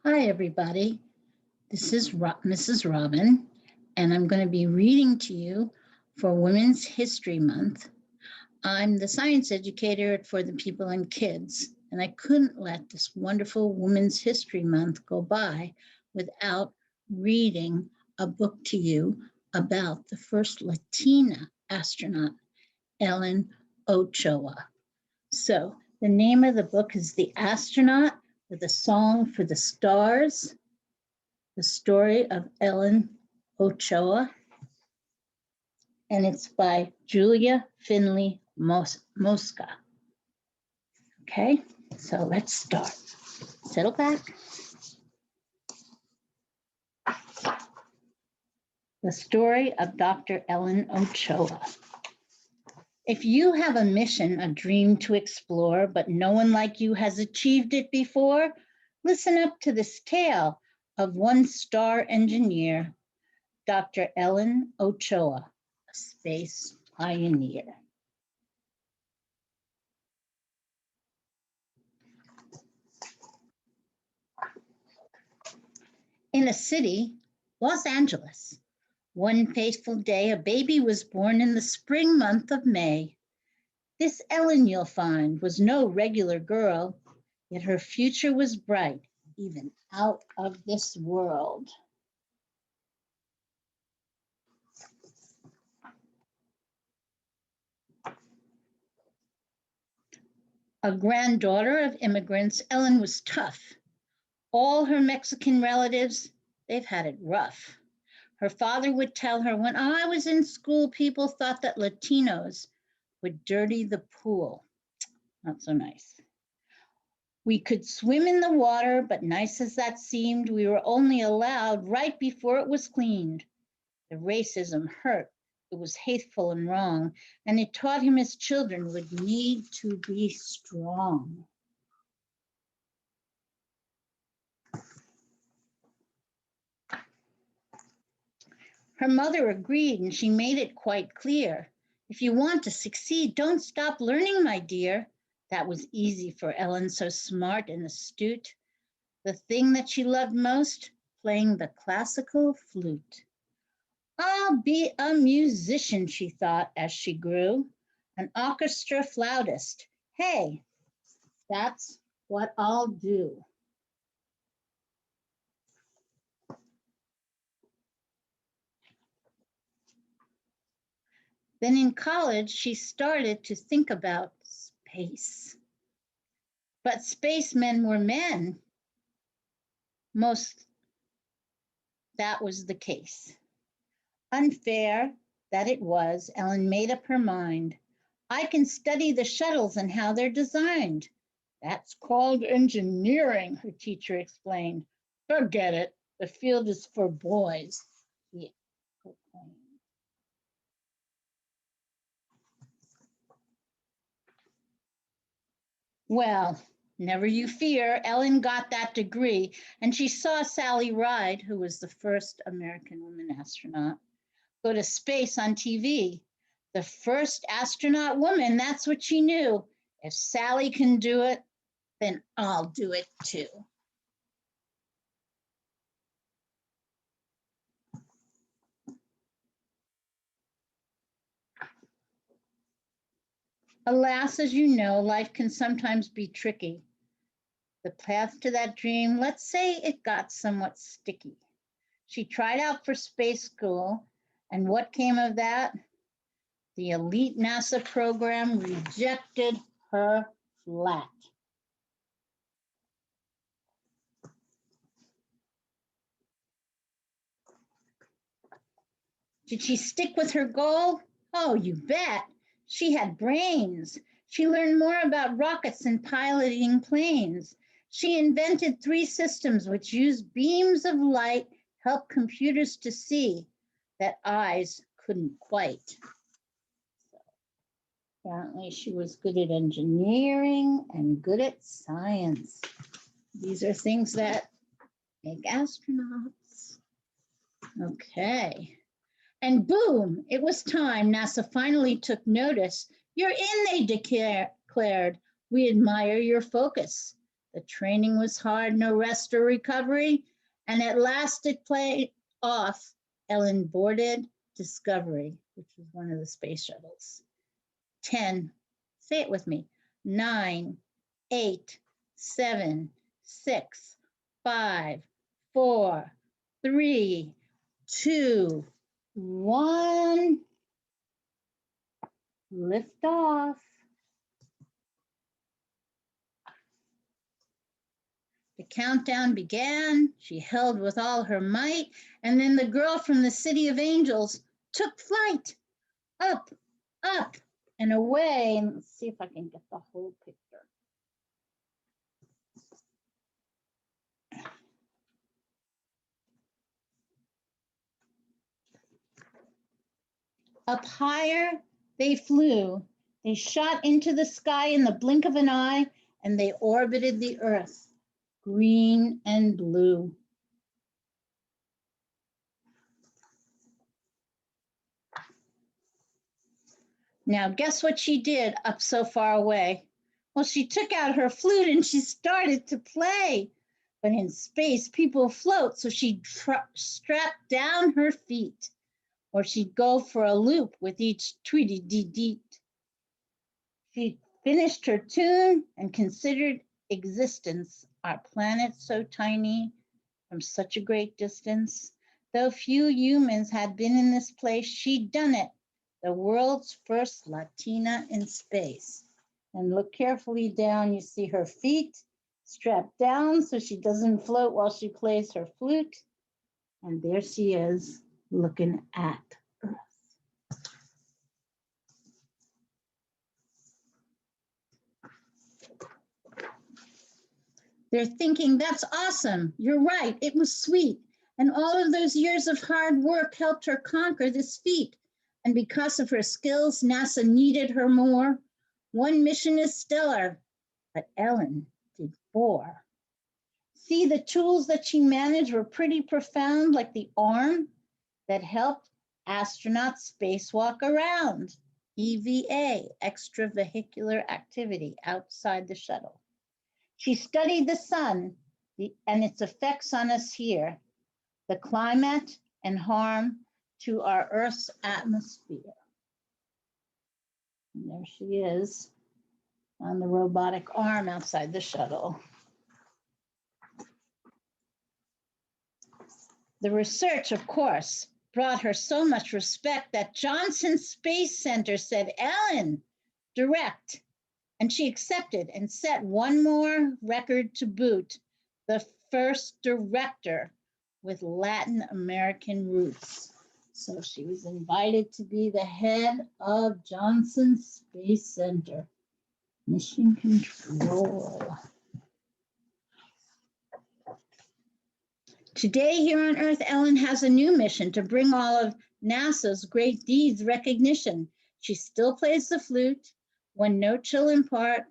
Hi, everybody. This is Mrs. Robin, and I'm going to be reading to you for Women's History Month. I'm the science educator for the people and kids, and I couldn't let this wonderful Women's History Month go by without reading a book to you about the first Latina astronaut, Ellen Ochoa. So the name of the book is The Astronaut with a Song for the Stars, the story of Ellen Ochoa, and it's by Julia Finley Mosca. Okay, so let's start. Settle back. The story of Dr. Ellen Ochoa. If you have a mission, a dream to explore, but no one like you has achieved it before, listen up to this tale of one-star engineer, Dr. Ellen Ochoa, a space pioneer. In a city, Los Angeles, one fateful day, a baby was born in the spring month of May. This Ellen, you'll find, was no regular girl, yet her future was bright, even out of this world. A granddaughter of immigrants, Ellen was tough. All her Mexican relatives, they've had it rough. Her father would tell her, when I was in school, people thought that Latinos would dirty the pool. Not so nice. We could swim in the water, but nice as that seemed, we were only allowed right before it was cleaned. The racism hurt. It was hateful and wrong, and it taught him his children would need to be strong. Her mother agreed, and she made it quite clear. If you want to succeed, don't stop learning, my dear. That was easy for Ellen, so smart and astute. The thing that she loved most, playing the classical flute. I'll be a musician, she thought as she grew, an orchestra flautist. Hey, that's what I'll do. Then in college, she started to think about space. But spacemen were men. That was the case. Unfair that it was, Ellen made up her mind. I can study the shuttles and how they're designed. That's called engineering, her teacher explained. Forget it. The field is for boys, he proclaimed. Well, never you fear, Ellen got that degree, and she saw Sally Ride, who was the first American woman astronaut, go to space on TV. The first astronaut woman, that's what she knew. If Sally can do it, then I'll do it too. Alas, as you know, life can sometimes be tricky. The path to that dream, let's say it got somewhat sticky. She tried out for space school, and what came of that? The elite NASA program rejected her flat. Did she stick with her goal? Oh, you bet. She had brains. She learned more about rockets and piloting planes. She invented 3 systems which used beams of light, help computers to see that eyes couldn't quite. Apparently she was good at engineering and good at science. These are things that make astronauts. Okay. And boom, it was time. NASA finally took notice. You're in, they declared. We admire your focus. The training was hard, no rest or recovery, and at last it played off. Ellen boarded Discovery, which was one of the space shuttles. 10, say it with me, 9, 8, 7, 6, 5, 4, 3, 2, 1. Lift off. The countdown began. She held with all her might, and then the girl from the City of Angels took flight. Up, up, and away. And let's see if I can get the whole picture. Up higher, they flew. They shot into the sky in the blink of an eye, and they orbited the Earth, green and blue. Now, guess what she did up so far away? Well, she took out her flute and she started to play. But in space, people float, so she strapped down her feet, or she'd go for a loop with each tweety-dee-dee. She finished her tune and considered existence, our planet so tiny, from such a great distance. Though few humans had been in this place, she'd done it, the world's first Latina in space. And look carefully down, you see her feet strapped down so she doesn't float while she plays her flute. And there she is, looking at Earth. They're thinking, that's awesome. You're right. It was sweet. And all of those years of hard work helped her conquer this feat. And because of her skills, NASA needed her more. One mission is stellar, but Ellen did 4. See, the tools that she managed were pretty profound, like the arm that helped astronauts spacewalk around. EVA, extravehicular activity outside the shuttle. She studied the sun and its effects on us here, the climate and harm to our Earth's atmosphere. And there she is on the robotic arm outside the shuttle. The research, of course, brought her so much respect that Johnson Space Center said, Ellen, direct. And she accepted and set one more record to boot, the first director with Latin American roots. So she was invited to be the head of Johnson Space Center. Mission control. Today here on Earth, Ellen has a new mission to bring all of NASA's great deeds recognition. She still plays the flute. When no chill impart,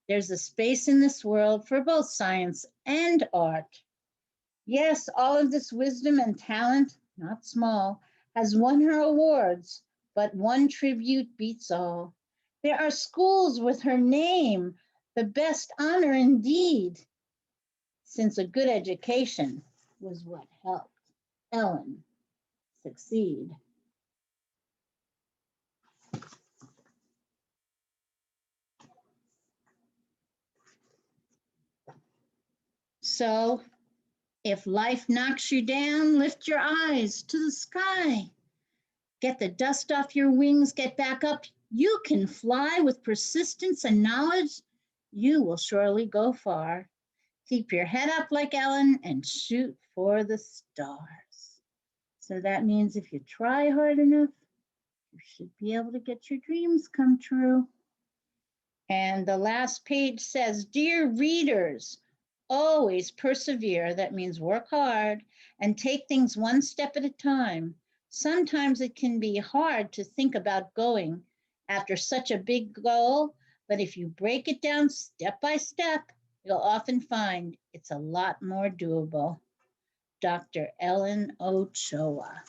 there's a space in this world for both science and art. Yes, all of this wisdom and talent, not small, has won her awards, but one tribute beats all. There are schools with her name, the best honor indeed, since a good education was what helped Ellen succeed. So, if life knocks you down, lift your eyes to the sky. Get the dust off your wings, get back up. You can fly with persistence and knowledge. You will surely go far. Keep your head up like Ellen and shoot for the stars. So that means if you try hard enough, you should be able to get your dreams come true. And the last page says, dear readers, always persevere. That means work hard and take things one step at a time. Sometimes it can be hard to think about going after such a big goal, but if you break it down step by step, you'll often find it's a lot more doable. Dr. Ellen Ochoa.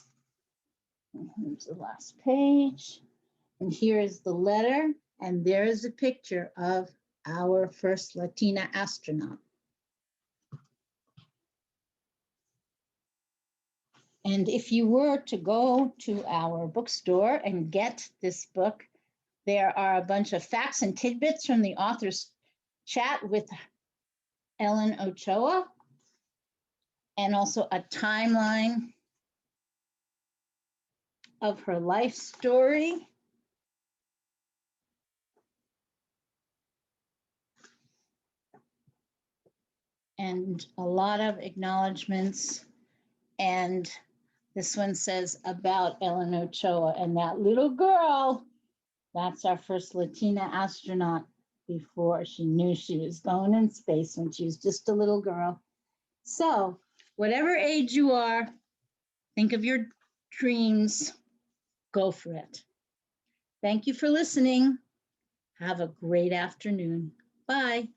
And here's the last page. And here is the letter, and there is a picture of our first Latina astronaut. And if you were to go to our bookstore and get this book, there are a bunch of facts and tidbits from the author's chat with Ellen Ochoa, and also a timeline of her life story. And a lot of acknowledgments. And this one says about Ellen Ochoa and that little girl. That's our first Latina astronaut before she knew she was going in space when she was just a little girl. So whatever age you are, think of your dreams, go for it. Thank you for listening. Have a great afternoon. Bye.